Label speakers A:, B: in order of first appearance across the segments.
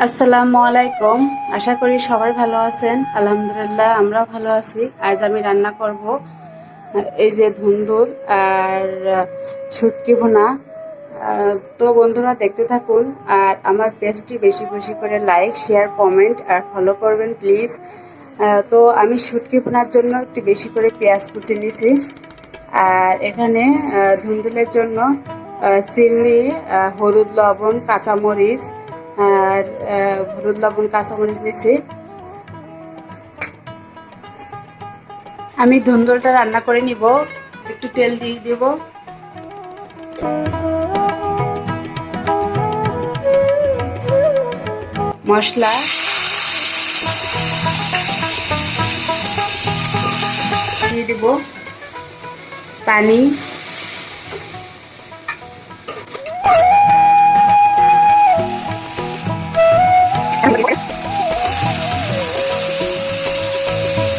A: আসসালামু আলাইকুম। আশা করি সবাই ভালো আছেন। আলহামদুলিল্লাহ আমরাও ভালো আছি। আজ আমি রান্না করব এই যে ধুন্দুল আর শুটকি ভুনা। তো বন্ধুরা দেখতে থাকুন আর আমার পেজটি বেশি বেশি করে লাইক শেয়ার কমেন্ট আর ফলো করবেন প্লিজ। তো আমি শুটকি ভুনার জন্য একটু বেশি করে পেঁয়াজ কুচি নিয়েছি। আর এখানে ধুন্দুলের জন্য চিনি, হলুদ, লবণ, কাঁচামরিচ আর হলুদ, লবণ, কাঁচামরিচ নিয়েছি। আমি ধুন্দুলটা রান্না করে নিব। একটু তেল দিয়ে দিব, মশলা দিয়ে দিব, পানি,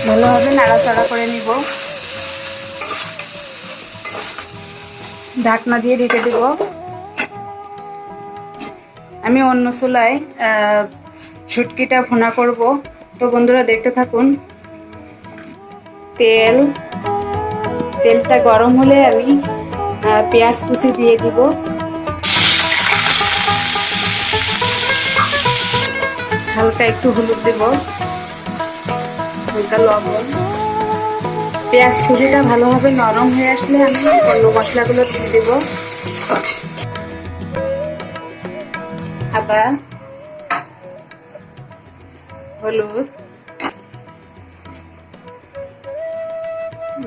A: ভালোভাবে নাড়াচাড়া করে নিব। ঢাকনা দিয়ে ঢেকে দেব। আমি অন্য চুলায় শুটকিটা ভুনা করব। তো বন্ধুরা দেখতে থাকুন। তেলটা গরম হলে আমি পেঁয়াজ কুচি দিয়ে দিব। হালকা একটু হলুদ দেব, হালকা লবণ। পেঁয়াজ কুচিটা ভালোভাবে নরম হয়ে আসলে আমি অন্য মশলাগুলো দিয়ে দেব। আদা, হলুদ,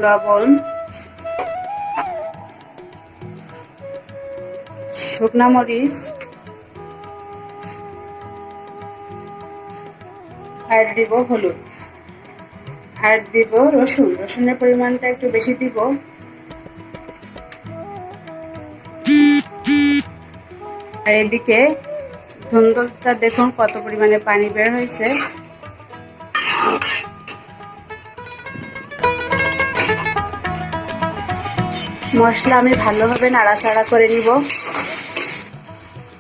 A: লবণ, শুকনা মরিচ আর দিব হলুদ, আর দিব রসুনের পরিমাণটা একটু বেশি দিব। আর এদিকে ধুন্দুলটা দেখুন কত পরিমাণে পানি বের হয়েছে। মশলা আমি ভালোভাবে নাড়াচাড়া করে নিব।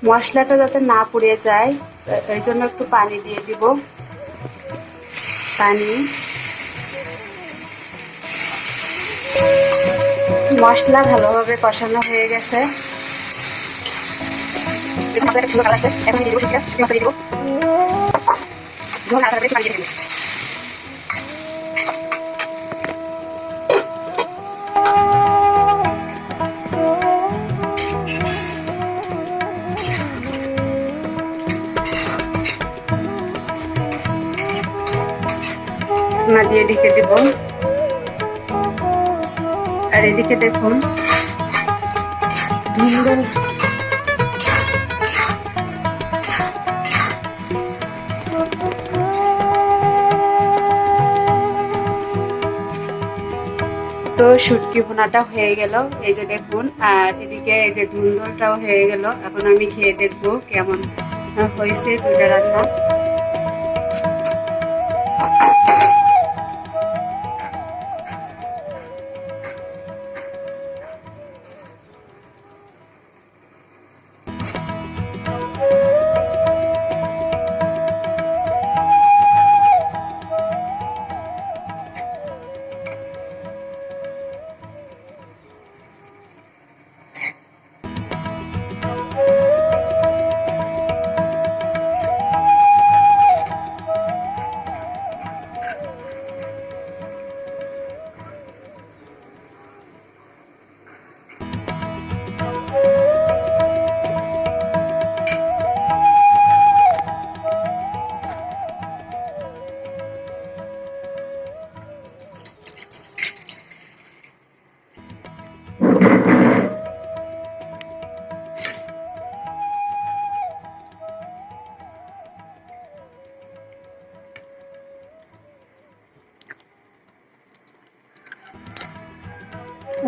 A: মশলাটা যাতে না পুড়ে যায় এই জন্য একটু পানি দিয়ে দিব। পানি, মশলা ভালোভাবে কষানো হয়ে গেছে। না দিয়ে ঢেকে দেব। আর এদিকে দেখুন ধুন্দুল তো শুটকি ভুনাটা হয়ে গেল, এই যে দেখুন। আর এদিকে এই যে ধুন্দুলটাও হয়ে গেল। এখন আমি খেয়ে দেখবো কেমন হয়েছে দুইটা রান্না।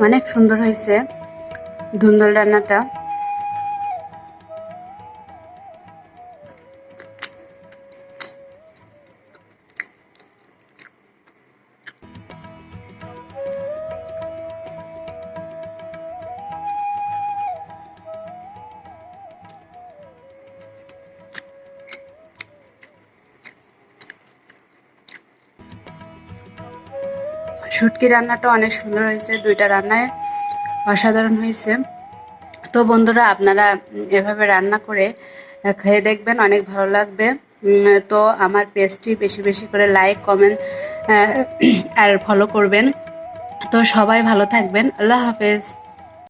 A: অনেক সুন্দর হয়েছে ধুন্দুল রান্নাটা। শুটকি রান্নাটা অনেক সুন্দর হয়েছে, দুইটা রান্নায় অসাধারণ হয়েছে। তো বন্ধুরা আপনারা এভাবে রান্না করে খেয়ে দেখবেন, অনেক ভালো লাগবে। তো আমার পেজটি বেশি বেশি করে লাইক কমেন্ট আর ফলো করবেন। তো সবাই ভালো থাকবেন, আল্লাহ হাফেজ।